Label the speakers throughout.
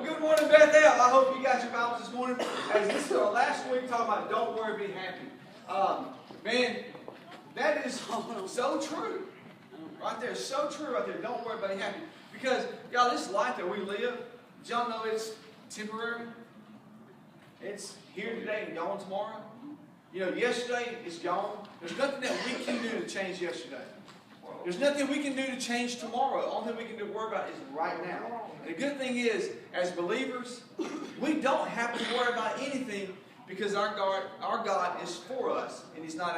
Speaker 1: Well, good morning, Beth-El. I hope you got your Bibles this morning. As this is our last week talking about don't worry, be happy. Man, that is so true. Right there, so true right there. Don't worry, be happy. Because, y'all, this life that we live, y'all know it's temporary. It's here today and gone tomorrow. You know, yesterday is gone. There's nothing that we can do to change yesterday. There's nothing we can do to change tomorrow. The only thing we can do worry about is right now. And the good thing is, as believers, we don't have to worry about anything because our God is for us and He's not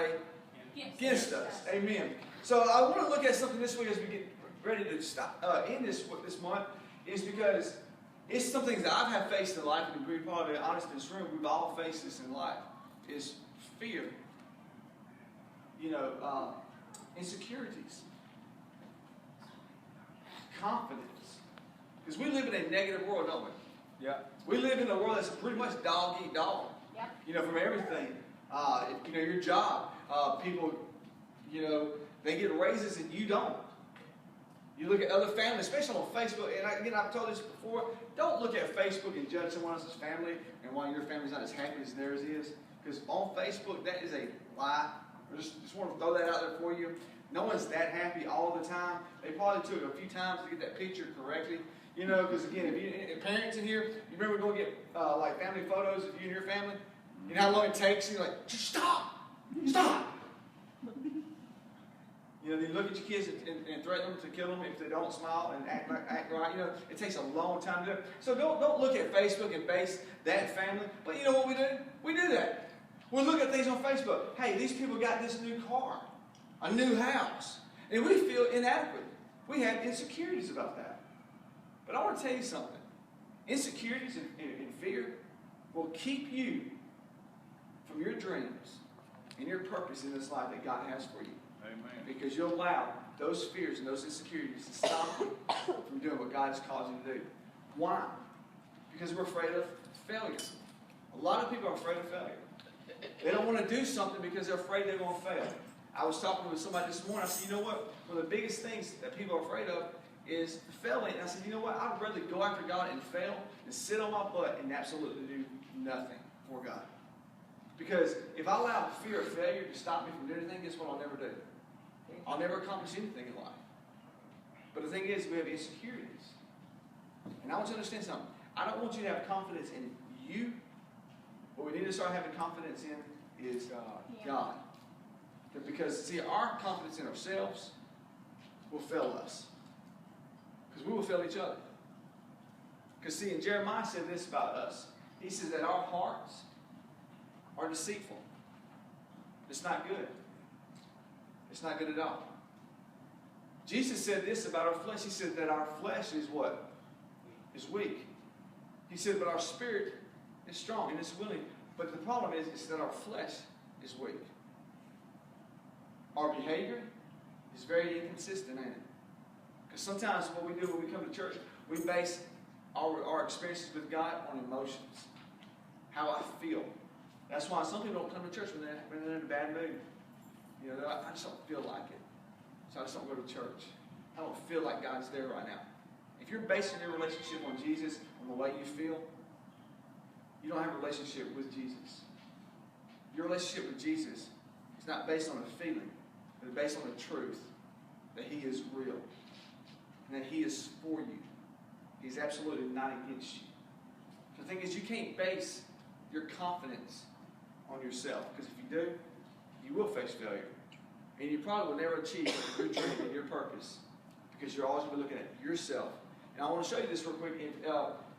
Speaker 1: against us. Amen. So I want to look at something this week as we get ready to stop in this month, is because it's some things that I've faced in life, and to be probably honest in this room, we've all faced this in life, is fear. You know, insecurities. Confidence. Because we live in a negative world, don't we? Yeah. We live in a world that's pretty much dog eat dog. Yeah. You know, from everything. You know, your job. People, you know, they get raises and you don't. You look at other families, especially on Facebook, and again, I've told this before, don't look at Facebook and judge someone else's family and why your family's not as happy as theirs is. Because on Facebook, that is a lie. I just want to throw that out there for you. No one's that happy all the time. They probably took a few times to get that picture correctly. You know, because again, if parents in here, you remember going to get like family photos of you and your family? You know how long it takes? And you're like, just stop! Stop! You know, you look at your kids and threaten them to kill them if they don't smile and act right. You know, it takes a long time to do it. So don't look at Facebook and base that family. But you know what we do? We do that. We look at things on Facebook. Hey, these people got this new car, a new house, and we feel inadequate. We have insecurities about that. But I want to tell you something. Insecurities and fear will keep you from your dreams and your purpose in this life that God has for you. Amen. Because you'll allow those fears and those insecurities to stop you from doing what God has called you to do. Why? Because we're afraid of failure. A lot of people are afraid of failure. They don't want to do something because they're afraid they're going to fail. I was talking with somebody this morning. I said, you know what? One of the biggest things that people are afraid of is failing. And I said, you know what? I'd rather go after God and fail than sit on my butt and absolutely do nothing for God. Because if I allow fear of failure to stop me from doing anything, guess what I'll never do? I'll never accomplish anything in life. But the thing is, we have insecurities. And I want you to understand something. I don't want you to have confidence in you. What we need to start having confidence in is God. Because, see, our confidence in ourselves will fail us. Because we will fail each other. Because, see, and Jeremiah said this about us. He says that our hearts are deceitful. It's not good. It's not good at all. Jesus said this about our flesh. He said that our flesh is what? Is weak. He said, but our spirit is strong and it's willing. But the problem is that our flesh is weak. Our behavior is very inconsistent, ain't it? Because sometimes what we do when we come to church, we base our experiences with God on emotions. How I feel. That's why some people don't come to church when they're in a bad mood. You know, I just don't feel like it. So I just don't go to church. I don't feel like God's there right now. If you're basing your relationship on Jesus, on the way you feel, you don't have a relationship with Jesus. Your relationship with Jesus is not based on a feeling, but it's based on the truth that He is real and that He is for you. He's absolutely not against you. The thing is, you can't base your confidence on yourself, because if you do, you will face failure. And you probably will never achieve your dream and your purpose, because you're always going to be looking at yourself. And I want to show you this real quick.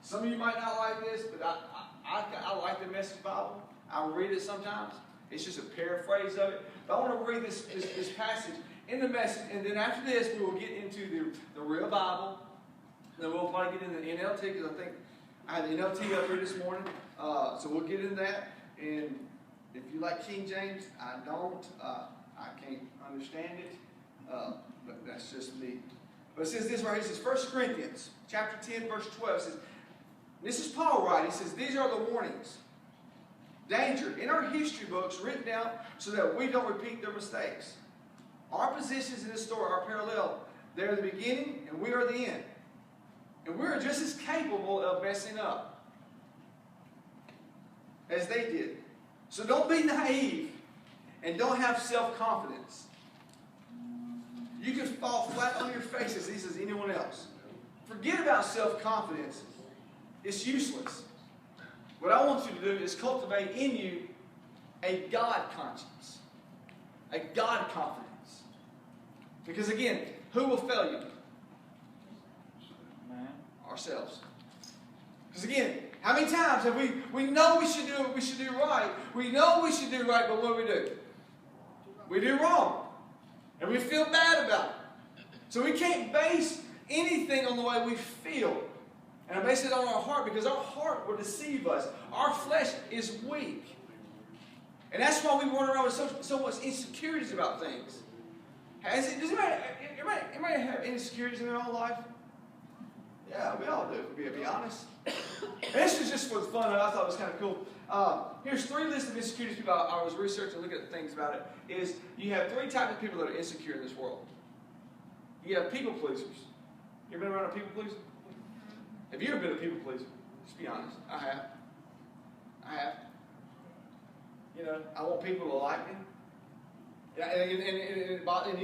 Speaker 1: Some of you might not like this, but I like the Message Bible. I'll read it sometimes. It's just a paraphrase of it. But I want to read this passage in the Message, and then after this, we will get into the real Bible. And then we'll probably get into the NLT, because I think I had the NLT up here this morning. So we'll get into that. And if you like King James, I don't. I can't understand it. But that's just me. But it says this right here. It says 1 Corinthians chapter 10, verse 12. It says, this is Paul writing. He says, these are the warnings. Danger in our history books written down so that we don't repeat their mistakes. Our positions in this story are parallel. They're the beginning and we are the end. And we're just as capable of messing up as they did. So don't be naive and don't have self-confidence. You can fall flat on your face as easy as anyone else. Forget about self-confidence. It's useless. What I want you to do is cultivate in you a God conscience, a God confidence. Because again, who will fail you? Ourselves. Because again, how many times have we know we should do right. We know we should do right, but what do? We do wrong. And we feel bad about it. So we can't base anything on the way we feel. And I base it on our heart because our heart will deceive us. Our flesh is weak. And that's why we run around with so much insecurities about things. Does anybody have insecurities in their own life? Yeah, we all do, to be honest. And this is just for the fun of it. I thought it was kind of cool. Here's 3 lists of insecurities people I was researching, looking at things about it. Is you have 3 types of people that are insecure in this world. You have people pleasers. You ever been around a people pleaser? Have you ever been a people pleaser? Just be honest. I have. You know, I want people to like me. And you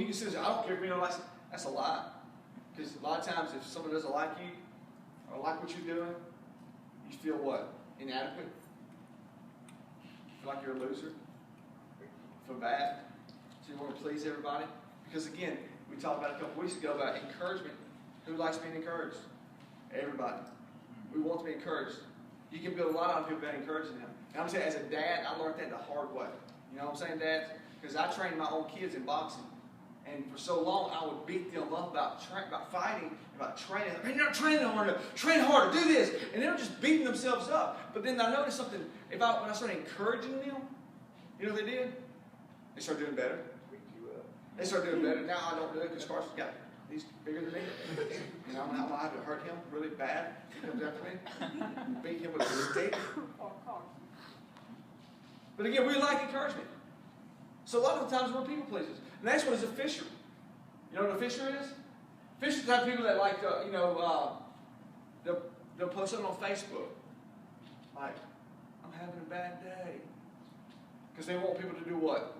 Speaker 1: can say, I don't care if you don't like me. That's a lie. Because a lot of times if someone doesn't like you or like what you're doing, you feel what? Inadequate? You feel like you're a loser? You feel bad? So you want to please everybody? Because again, we talked about a couple weeks ago about encouragement. Who likes being encouraged? Everybody. We want to be encouraged. You can build a lot of people by encouraging them. And I'm saying, as a dad, I learned that the hard way. You know what I'm saying, Dad? Because I trained my own kids in boxing. And for so long, I would beat them up about fighting, about training. Man, you're not training hard enough. Train harder. Do this. And they were just beating themselves up. But then I noticed something. When I started encouraging them, you know what they did? They started doing better. They started doing better. Now I don't do it because Carson's got, he's bigger than me. And I'm not liable to hurt him really bad. He comes after me. Beat him with a stick. But again, we like encouragement. So a lot of the times we're people pleasers. The next one is a fisher. You know what a fisher is? Fishers are the type of people that like, they'll post something on Facebook. Like, I'm having a bad day. Because they want people to do what?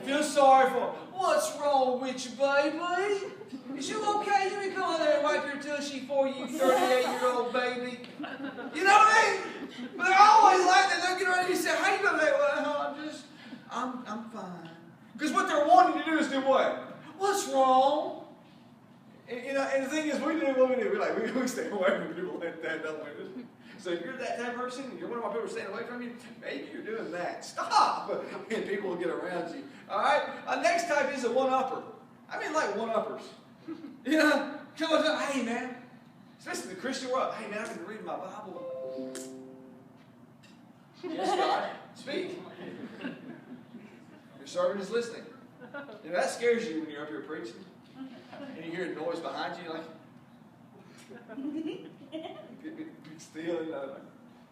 Speaker 1: Feel sorry for them. What's wrong with you, baby? Is you okay? Let me come in there and wipe your tushy for you, 38-year-old baby. You know what I mean? But they're always like that. They'll get ready and say, how you doing? Well, I'm fine. Because what they're wanting to do is do what? What's wrong? And the thing is, we do what we do. We stay away from people like that, don't we? So if you're that type of person, and you're one of my people staying away from you, maybe you're doing that. Stop! And people will get around you. All right? Next type is a one-upper. I mean, like one-uppers. You know, come on, hey, man. Especially the Christian world. Hey, man, I've been reading my Bible. Yes, God. Speak. Your servant is listening. You know, that scares you when you're up here preaching. And you hear a noise behind you, like, be still,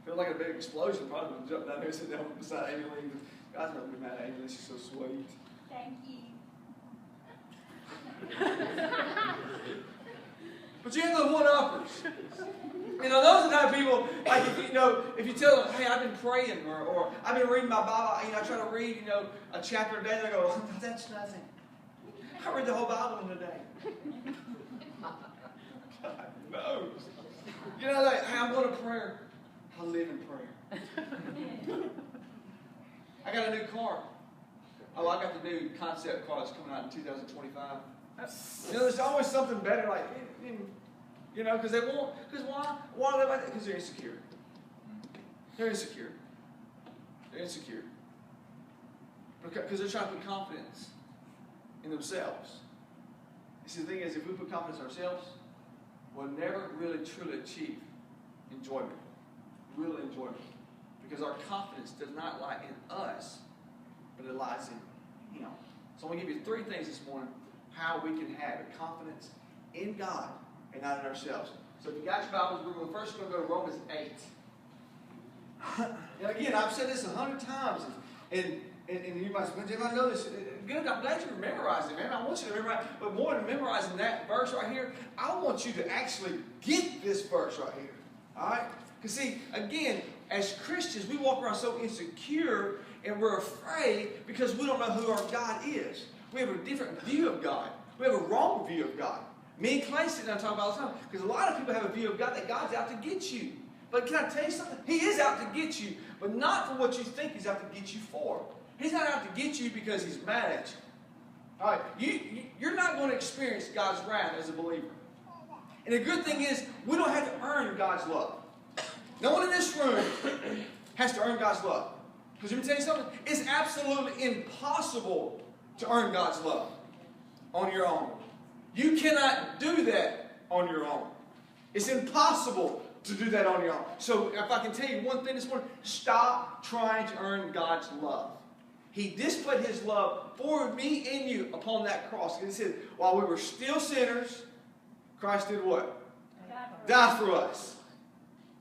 Speaker 1: feel like a big explosion. Probably would jump down there and sit down beside Amy Lee. God's not be mad at Amy Lee. She's so sweet.
Speaker 2: Thank you.
Speaker 1: But you have the one-uppers. You know, those are the type of people, like, if you tell them, hey, I've been praying, or I've been reading my Bible, I try to read, a chapter a day, and they go, oh, that's nothing. I read the whole Bible in a day. God knows. Like, hey, I'm going to prayer. I live in prayer. I got a new car. Oh, I got the new concept car that's coming out in 2025. There's always something better, like, because they won't, because why? Why live like that? Because they're insecure. They're insecure. They're insecure. Because they're trying to put confidence in themselves. You see, the thing is, if we put confidence in ourselves, we'll never really truly achieve enjoyment. Real enjoyment. Because our confidence does not lie in us, but it lies in Him. So I'm going to give you 3 things this morning how we can have a confidence in God and not in ourselves. So if you got your Bibles, we're going to go to Romans 8. And again, I've said this 100 times, and And you might say, did I know this? Good, I'm glad you memorized it, man. I want you to memorize it. But more than memorizing that verse right here, I want you to actually get this verse right here. All right? Because see, again, as Christians, we walk around so insecure and we're afraid because we don't know who our God is. We have a different view of God. We have a wrong view of God. Me and Clay sit down and talk about it all the time. Because a lot of people have a view of God that God's out to get you. But can I tell you something? He is out to get you, but not for what you think He's out to get you for. He's not out to get you because He's mad at you. All right, you're not going to experience God's wrath as a believer. And the good thing is, we don't have to earn God's love. No one in this room has to earn God's love. Because let me tell you something, it's absolutely impossible to earn God's love on your own. You cannot do that on your own. It's impossible to do that on your own. So if I can tell you one thing this morning, stop trying to earn God's love. He displayed His love for me and you upon that cross. And He said, while we were still sinners, Christ did what? Died for us.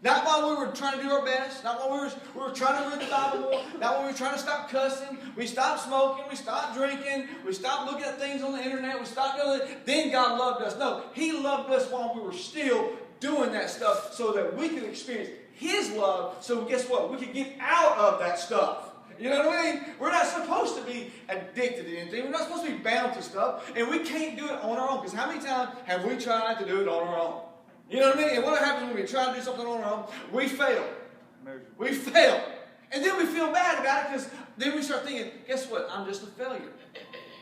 Speaker 1: Not while we were trying to do our best. Not while we were trying to read the Bible more. Not while we were trying to stop cussing. We stopped smoking. We stopped drinking. We stopped looking at things on the internet. We stopped doing it. Then God loved us. No, He loved us while we were still doing that stuff so that we could experience His love. So guess what? We could get out of that stuff. You know what I mean? We're not supposed to be addicted to anything. We're not supposed to be bound to stuff. And we can't do it on our own. Because how many times have we tried to do it on our own? You know what I mean? And what happens when we try to do something on our own? We fail. We fail. And then we feel bad about it because then we start thinking, guess what? I'm just a failure.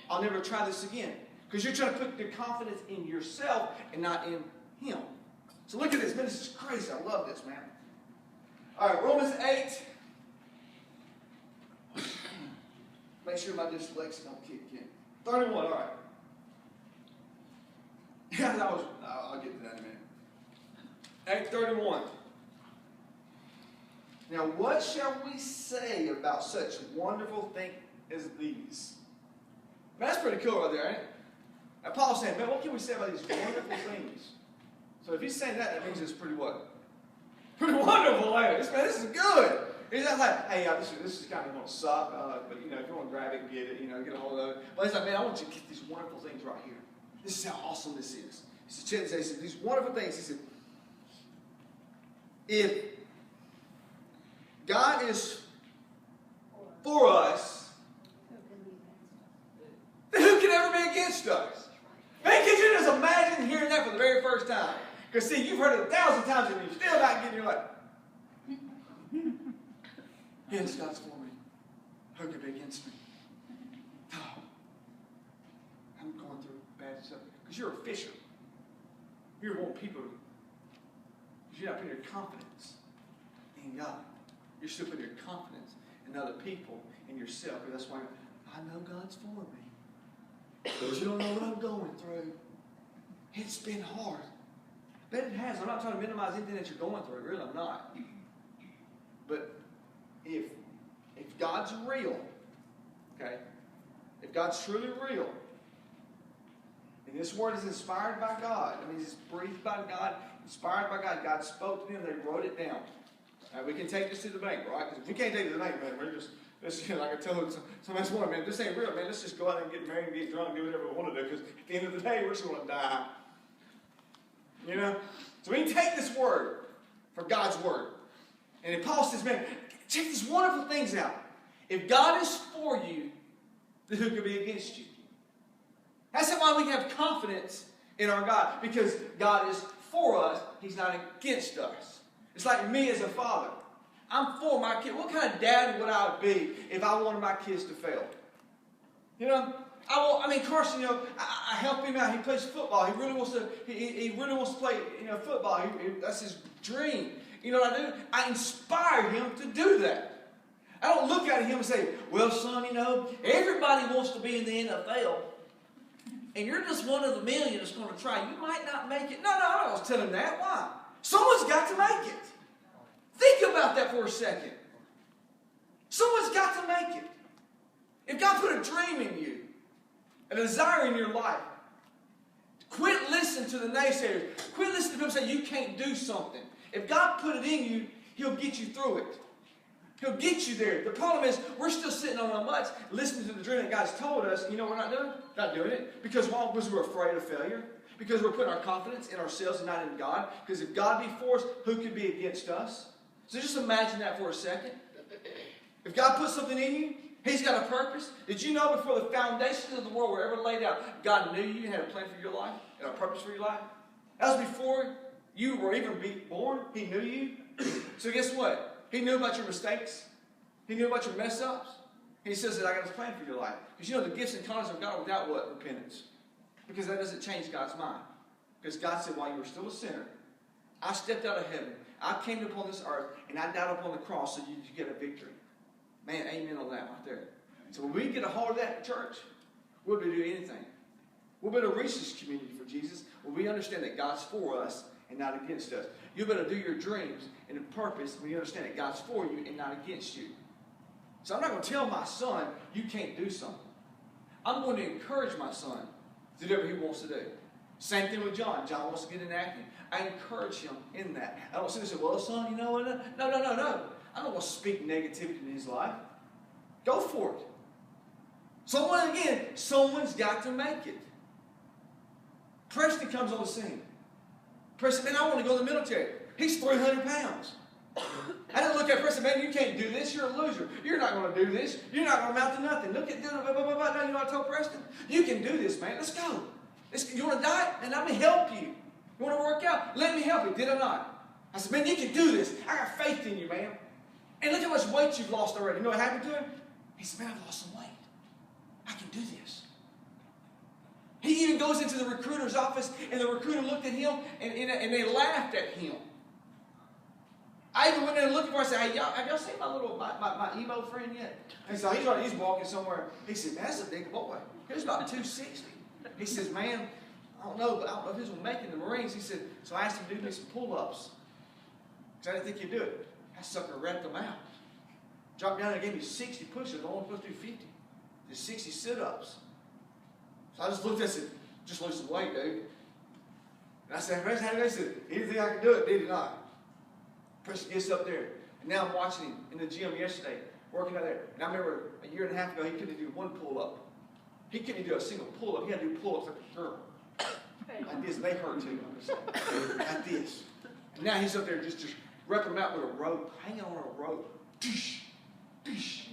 Speaker 1: I'll never try this again. Because you're trying to put your confidence in yourself and not in Him. So look at this. Man, this is crazy. I love this, man. All right, Romans 8. Make sure my dyslexia don't kick in. 31, all right. Yeah, I'll get to that in a minute. 8:31. Now, what shall we say about such wonderful things as these? Man, that's pretty cool right there, ain't it? Now, Paul's saying, man, what can we say about these wonderful things? So if he's saying that, that means it's pretty what? Pretty wonderful, ain't it? Man, this is good. He's not like, hey, this is kind of going to suck, but you know, if you want to grab it and get it, you know, get a hold of it. But he's like, man, I want you to get these wonderful things right here. This is how awesome this is. He said, check this out. He said, these wonderful things. He said, if God is for us, then who can ever be against us? Man, can you just imagine hearing that for the very first time? Because see, you've heard it 1,000 times and you're still not getting, you're like, yes, God's for me. Who could be against me? Oh, I'm going through bad stuff. Because you're a fisher. You want people to, because you're not putting your confidence in God. You're still putting your confidence in other people, in yourself. And that's why I know God's for me. But you don't know what I'm going through. It's been hard. Bet it has. I'm not trying to minimize anything that you're going through. Really, I'm not. But if God's real, okay, if God's truly real, and this word is inspired by God, I mean, it's breathed by God, inspired by God, God spoke to them, they wrote it down. Now, we can take this to the bank, right? Because if we can't take it to the bank, man, we're just, you know, like I tell somebody this morning, man, this ain't real, man. Let's just go out and get married and get drunk and do whatever we want to do, because at the end of the day, we're just going to die. You know? So we can take this word for God's word. And if Paul says, man, check these wonderful things out. If God is for you, then who could be against you? That's why we have confidence in our God. Because God is for us. He's not against us. It's like me as a father. I'm for my kid. What kind of dad would I be if I wanted my kids to fail? You know? Carson, you know, I help him out. He plays football. He really wants to. He really wants to play, you know, football. That's his dream. You know what I do? I inspire him to do that. I don't look at him and say, "Well, son, you know, everybody wants to be in the NFL, and you're just one of the million that's going to try. You might not make it." No, I don't tell him that. Why? Someone's got to make it. Think about that for a second. Someone's got to make it. If God put a dream in you, a desire in your life, quit listening to the naysayers. Quit listening to people say you can't do something. If God put it in you, He'll get you through it. He'll get you there. The problem is we're still sitting on our butts listening to the dream that God's told us. You know what we're not doing? Not doing it. Because why? Because we're afraid of failure. Because we're putting our confidence in ourselves and not in God. Because if God be for us, who could be against us? So just imagine that for a second. If God put something in you, He's got a purpose. Did you know before the foundations of the world were ever laid out, God knew you and had a plan for your life and a purpose for your life? That was before you were even born. He knew you. So guess what? He knew about your mistakes. He knew about your mess ups. And He says that I got a plan for your life. Because you know the gifts and callings of God are without what? Repentance. Because that doesn't change God's mind. Because God said while you were still a sinner, I stepped out of heaven. I came upon this earth and I died upon the cross so you could get a victory. Man, amen on that right there. So when we get a hold of that, church, we'll be able to do anything. We'll be able to reach this community for Jesus when we understand that God's for us and not against us. You'll be able to do your dreams and the purpose when you understand that God's for you and not against you. So I'm not going to tell my son, you can't do something. I'm going to encourage my son to do whatever he wants to do. Same thing with John. John wants to get into acting. I encourage him in that. I don't sit and say, well, son, you know what? No. I don't want to speak negativity in his life. Go for it. Someone's got to make it. Preston comes on the scene. Preston, man, I want to go to the military. He's 300 pounds. I didn't look at Preston, man, you can't do this. You're a loser. You're not going to do this. You're not going to amount to nothing. Look at, blah, blah, blah, blah. No, you know what I told Preston? You can do this, man. Let's go. You want to diet? And let me help you. You want to work out? Let me help you. Did I not? I said, man, you can do this. I got faith in you, man. And look how much weight you've lost already. You know what happened to him? He said, man, I've lost some weight. I can do this. He even goes into the recruiter's office, and the recruiter looked at him, and they laughed at him. I even went there looking for him. I said, hey, have y'all seen my emo friend yet? And so he's walking somewhere. He said, man, that's a big boy. He was about 260. He says, man, I don't know if he was going to make it in the Marines. He said, so I asked him to do me some pull-ups. Because I didn't think he'd do it. That sucker wrapped them out. Dropped down and gave me 60 push-ups. I only supposed to do 50. Did 60 sit-ups. So I just looked at it and said, just lose some weight, dude. And I said, how did they say, he didn't think I could do it, did he not? Preston gets up there. And now I'm watching him in the gym yesterday, working out there. And I remember a year and a half ago, he couldn't do one pull-up. He couldn't do a single pull-up. He had to do pull-ups like a girl. Like this. They hurt too. I'm just saying. Like this. And now he's up there just repping them out with a rope, hanging on a rope. Dish, dish,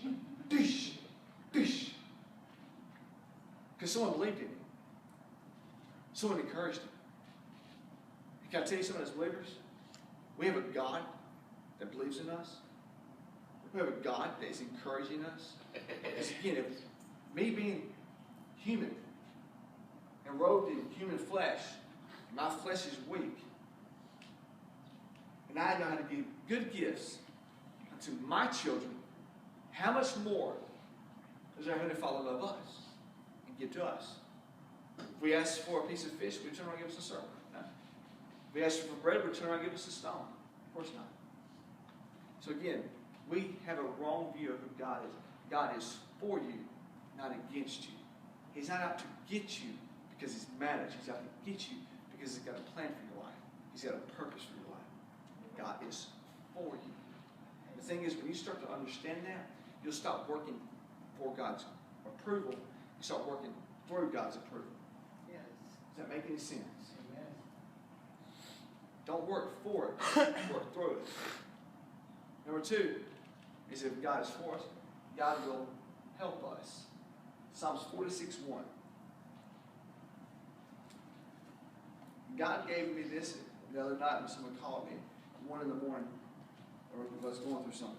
Speaker 1: dish, dish. Because someone believed in him. Someone encouraged him. Can I tell you something as believers? We have a God that believes in us. We have a God that is encouraging us. Because again, if me being human and robed in human flesh, my flesh is weak. And I know how to give good gifts unto my children. How much more does our Heavenly Father love us and give to us? If we ask for a piece of fish, we turn around and give us a serpent. No. If we ask for bread, we turn around and give us a stone. Of course not. So again, we have a wrong view of who God is. God is for you, not against you. He's not out to get you because he's mad at you. He's out to get you because he's got a plan for your life. He's got a purpose for your life. God is for you. And the thing is, when you start to understand that, you'll stop working for God's approval. You start working through God's approval.
Speaker 2: Yes.
Speaker 1: Does that make any sense?
Speaker 2: Amen.
Speaker 1: Don't work for it. Work through it. Number two is if God is for us, God will help us. Psalms 46:1. God gave me this the other night when someone called me at 1 in the morning, or if I was going through something.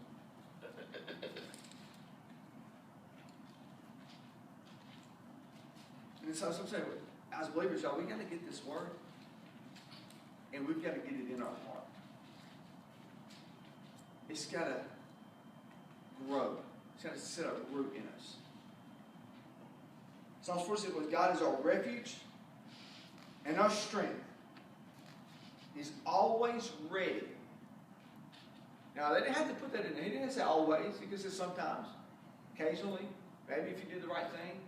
Speaker 1: And so I'm saying, as believers, y'all, we got to get this word, and we've got to get it in our heart. It's got to grow. It's got to set up root in us. Psalms 46, God is our refuge and our strength. He's always ready. Now, they didn't have to put that in there. He didn't say always. He just said sometimes, occasionally, maybe if you do the right thing,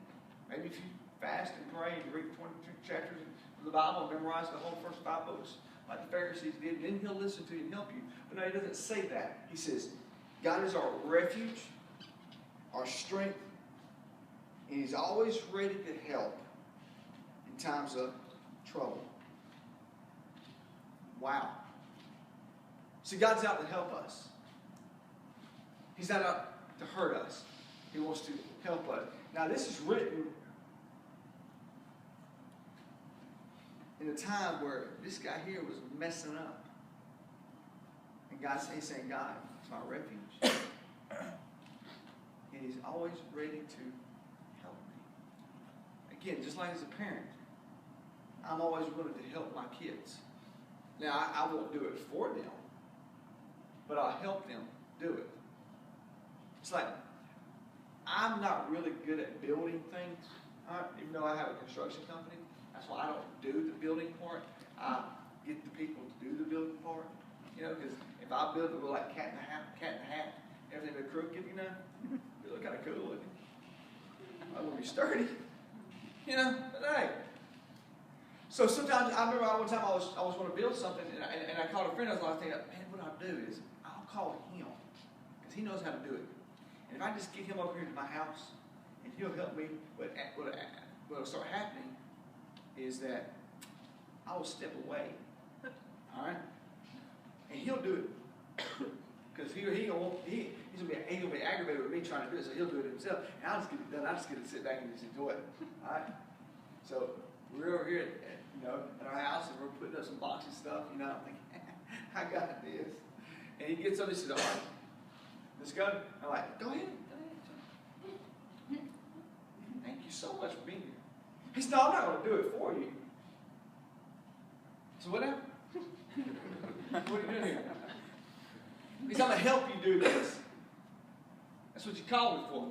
Speaker 1: maybe if you fast and pray and read 22 chapters of the Bible and memorize the whole first 5 books, like the Pharisees did, and then he'll listen to you and help you. But no, he doesn't say that. He says, God is our refuge, our strength, and He's always ready to help in times of trouble. Wow. See, God's out to help us. He's not out to hurt us. He wants to help us. Now, this is written in a time where this guy here was messing up. And He's saying, God, it's my refuge. And He's always ready to help me. Again, just like as a parent, I'm always willing to help my kids. Now, I won't do it for them, but I'll help them do it. It's like, I'm not really good at building things, even though I have a construction company. That's why I don't do the building part. I get the people to do the building part. Because if I build it with like cat in a hat, everything be crooked, it look kind of cool looking. I want to be sturdy, but hey. So sometimes, I remember one time I was going to build something, and I called a friend. I was thinking, man, what I'll do is I'll call him, because he knows how to do it. And if I just get him over here to my house, and he'll help me, what'll start happening is that I will step away, all right? And he'll do it, because he's gonna be aggravated with me trying to do it, so he'll do it himself, and I'll just get it done. I just get to sit back and just enjoy it, all right? So we're over here at our house, and we're putting up some boxy stuff, I'm thinking, I got this. And he gets up and he says, all right, let's go. I'm like, go ahead. Thank you so much for being here. He said, no, I'm not going to do it for you. So what now? What are you doing here? He said, I'm going to help you do this. That's what you called me for.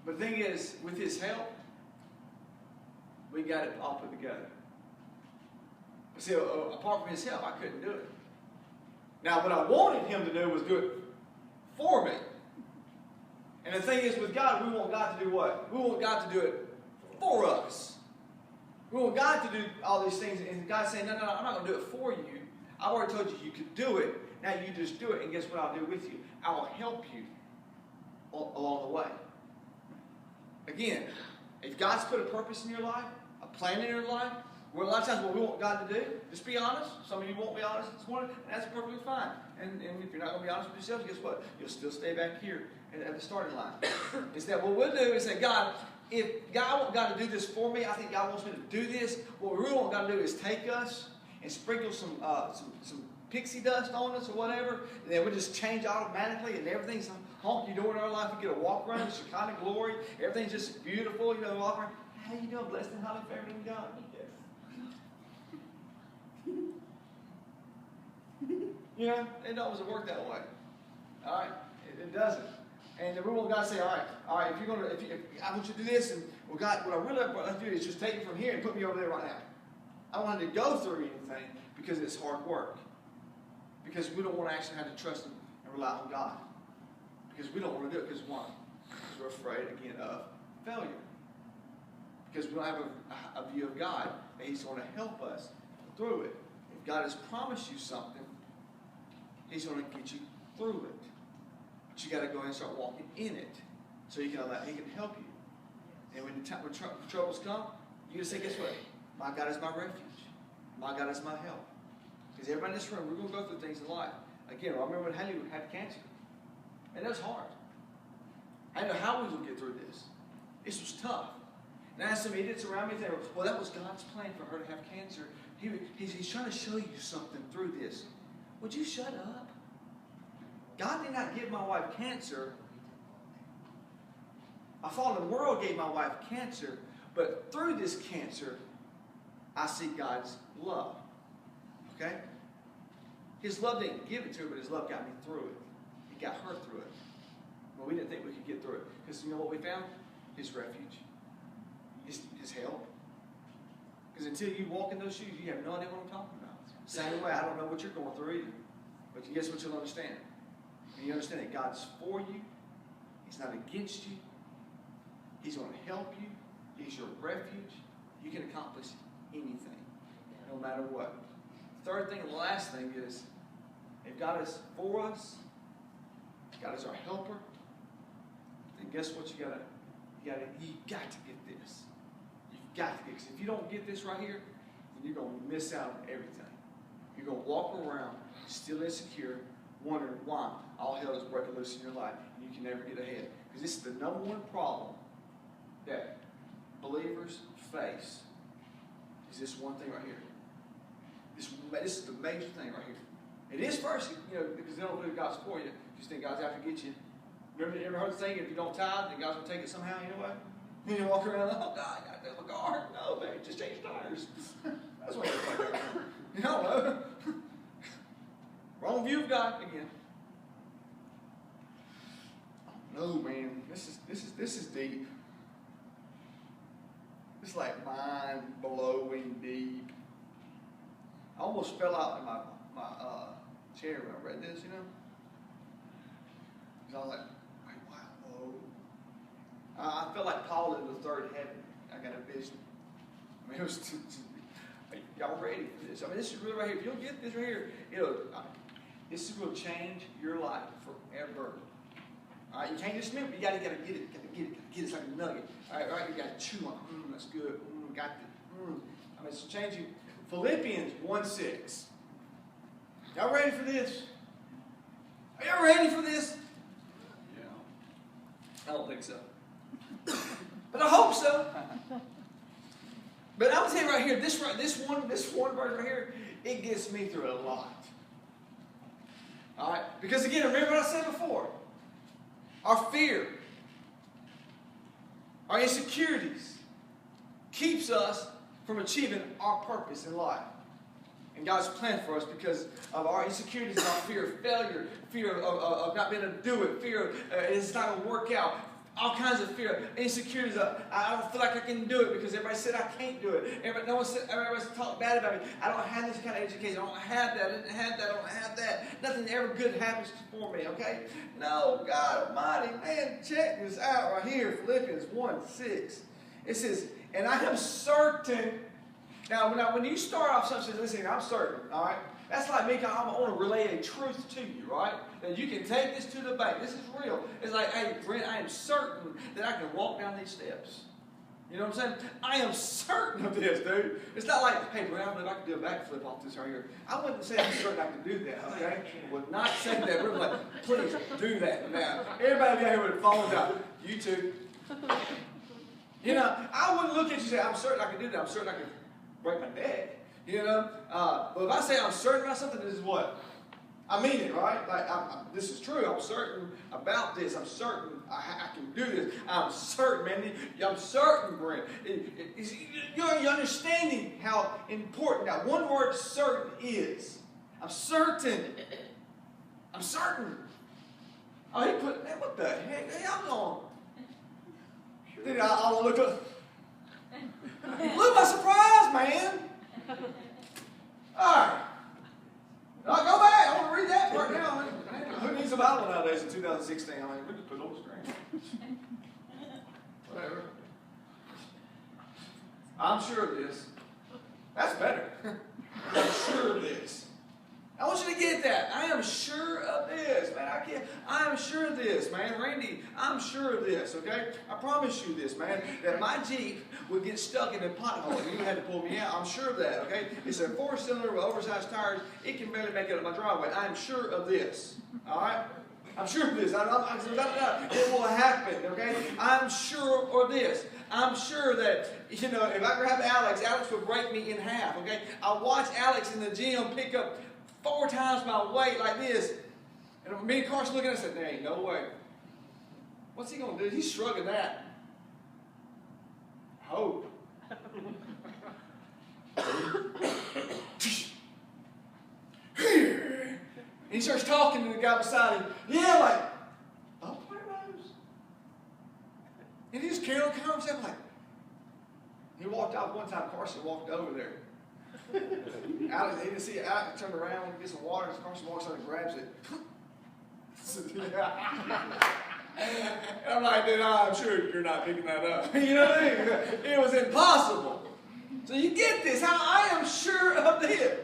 Speaker 1: But the thing is, with his help, we got it all put together. But see, apart from his help, I couldn't do it. Now, what I wanted him to do was do it for me. And the thing is, with God, we want God to do what? We want God to do it for us. We want God to do all these things. And God's saying, no, I'm not going to do it for you. I've already told you could do it. Now you just do it. And guess what I'll do with you? I will help you along the way. Again, if God's put a purpose in your life, a plan in your life, where a lot of times what we want God to do, just be honest. Some of you won't be honest this morning, and that's perfectly fine. And if you're not going to be honest with yourselves, guess what? You'll still stay back here at the starting line. Instead, what we'll do is say, God, if I want God to do this for me, I think God wants me to do this. What we really want God to do is take us and sprinkle some pixie dust on us or whatever, and then we'll just change automatically, and everything's honky-dory in our life. We get a walk around, it's a kind of glory. Everything's just beautiful, walk around. How you doing? Blessed and highly favored in God. Yes. It doesn't work that way. All right? It doesn't. And we want God to say, all right, if I want you to do this, and well, God, what I really want to do is just take it from here and put me over there right now. I don't want him to go through anything because it's hard work. Because we don't want to actually have to trust him and rely on God. Because we don't want to do it. Because why? Because we're afraid, again, of failure. Because we don't have a view of God that he's going to help us through it. If God has promised you something, he's going to get you through it. But you got to go ahead and start walking in it so he can help you. And when troubles come, you just say, guess what? My God is my refuge. My God is my help. Because everybody in this room, we're going to go through things in life. Again, I remember when Haley had cancer. And that was hard. I didn't know how we would get through this. This was tough. And I had some idiots around me saying, well, that was God's plan for her to have cancer. He's trying to show you something through this. Would you shut up? God did not give my wife cancer. A fallen world gave my wife cancer. But through this cancer, I see God's love. Okay? His love didn't give it to her, but his love got me through it. It got her through it. Well, we didn't think we could get through it. Because you know what we found? His refuge. His help. Because until you walk in those shoes, you have no idea what I'm talking about. Same way, I don't know what you're going through either. But guess what you'll understand? And you understand that God's for you. He's not against you. He's going to help you. He's your refuge. You can accomplish anything. no matter what. Third thing and the last thing is, if God is for us, God is our helper, then guess what you got to get this. You've got to get this. If you don't get this right here, then you're going to miss out on everything. You're going to walk around still insecure, wondering why all hell is breaking loose in your life and you can never get ahead. Because this is the number one problem that believers face, is this one thing right here. This is the major thing right here. It is first, because they don't believe God's for you. You just think God's out to get you. Remember, you ever heard the saying, if you don't tithe, then God's going to take it somehow, anyway? And you walk around, oh, God, I got to fill my car. No, man, just change tires. That's what it's like. You don't know. Wrong view of God again. No, man, this is deep. It's like mind-blowing deep. I almost fell out in my chair when I read this, Because I was like, wow, whoa. I felt like Paul in the third heaven. I got a vision. I mean, it was y'all ready for this? I mean, this is really right here. If you'll get this right here, this will change your life forever. All right, you can't just remember. You got to get it. Get it. It's like a nugget. All right, you got to chew on it. That's good. Got it. I mean, it's changing. Philippians 1:6. Y'all ready for this? Are y'all ready for this? Yeah. I don't think so. But I hope so. But I'm gonna tell you right here, this one verse right here, it gets me through a lot. All right, because again, remember what I said before. Our fear, our insecurities, keeps us from achieving our purpose in life and God's plan for us because of our insecurities and our fear of failure, fear of not being able to do it, fear of it's not going to work out, all kinds of fear, insecurities. I don't feel like I can do it because everybody said I can't do it. Everybody's talking bad about me. I don't have this kind of education. I don't have that. I didn't have that. I don't have that. Nothing ever good happens for me, okay? No, God Almighty, man, check this out right here. Philippians 1:6. It says, and I am certain. Now, when you start off something, listen, I'm certain, all right? That's like me, I want to relay a truth to you, right? That you can take this to the bank. This is real. It's like, hey, Brent, I am certain that I can walk down these steps. You know what I'm saying? I am certain of this, dude. It's not like, hey, Brent, I believe I can do a backflip off this right here. I wouldn't say I'm certain I can do that, okay? I would not say that. We're like, please do that now. Everybody out here with phones out. You too. I wouldn't look at you and say, I'm certain I can do that. I'm certain I can break my neck. But if I say I'm certain about something, this is what? I mean it, right? Like, this is true. I'm certain about this. I'm certain I can do this. I'm certain, man. I'm certain, Brent. You're understanding how important that one word certain is. I'm certain. I'm certain. Oh, he put, man, what the heck? Hey, I'm going. Then I'll look up. Look by surprise, man. All right. I'll go back. I want to read that part now. Who needs a Bible nowadays in 2016? I mean, we just put on the screen. Whatever. I'm sure of this. That's better. I'm sure of this. I want you to get that. I am sure of this, man. I am sure of this, man. Randy, I'm sure of this, okay? I promise you this, man, that my Jeep would get stuck in a pothole and you had to pull me out. I'm sure of that, okay? It's a 4-cylinder with oversized tires. It can barely make it up my driveway. I am sure of this, all right? I'm sure of this. It will happen, okay? I'm sure of this. I'm sure that, if I grab Alex would break me in half, okay? I'll watch Alex in the gym pick up 4 times my weight like this. And me and Carson looking at it and said, there ain't no way. What's he going to do? He's shrugging that. Hope. And he starts talking to the guy beside him. Yeah, like, oh, where those? And he just carried on conversation like, he walked out one time, Carson walked over there. Alex, he didn't see it. Alex turned around, get some water, and Carson walks out and grabs it. And I'm like, dude, I'm sure you're not picking that up. You know what I mean? It was impossible. So you get this, how I am sure of this.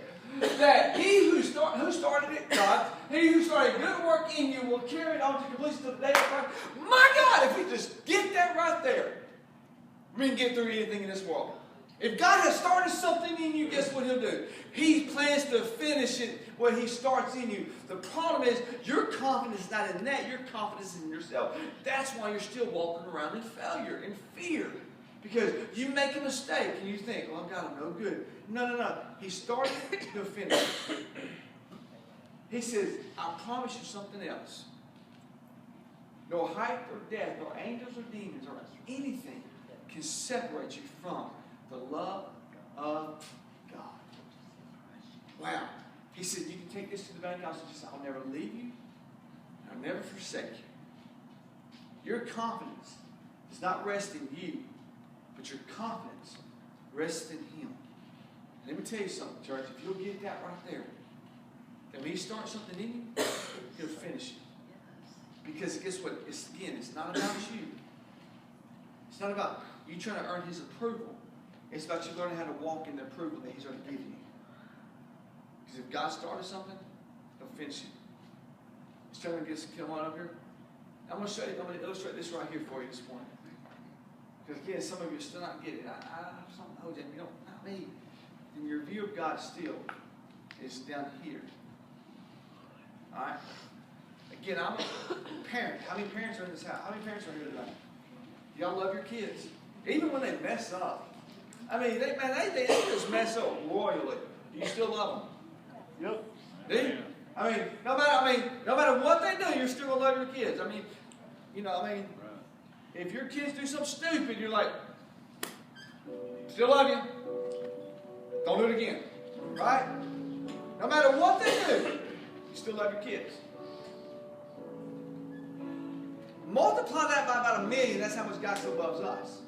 Speaker 1: That he who started it, God, he who started good work in you will carry it on to completion to the day of Christ. My God, if we just get that right there, we can get through anything in this world. If God has started something in you, guess what He'll do? He plans to finish it what He starts in you. The problem is, your confidence is not in that. Your confidence is in yourself. That's why you're still walking around in failure, in fear. Because you make a mistake and you think, well, God, I'm no good. No. He started it, He'll finish it. He says, I promise you something else. No height or depth, no angels or demons or anything can separate you from the love of God. Wow. He said, you can take this to the bank house and just say, I'll never leave you. I'll never forsake you. Your confidence does not rest in you, but your confidence rests in Him. And let me tell you something, church. If you'll get that right there, then when He starts something in you, He'll finish it. Because guess what? It's not about you. It's not about you trying to earn His approval. It's about you learning how to walk in the approval that He's already given you. Because if God started something, He'll finish it. Let's try to come on up here. I'm going to illustrate this right here for you this morning. Because again, some of you are still not getting it. I don't know that. Not me. And your view of God still is down here. Alright? Again, I'm a parent. How many parents are in this house? How many parents are here tonight? Y'all love your kids. Even when they mess up. I mean, they just mess up royally. Do you still love them?
Speaker 2: Yep.
Speaker 1: Do you? I mean, no matter what they do, you're still gonna love your kids. I mean, if your kids do something stupid, you're like, still love you. Don't do it again. Right? No matter what they do, you still love your kids. Multiply that by about 1 million, that's how much God still loves us.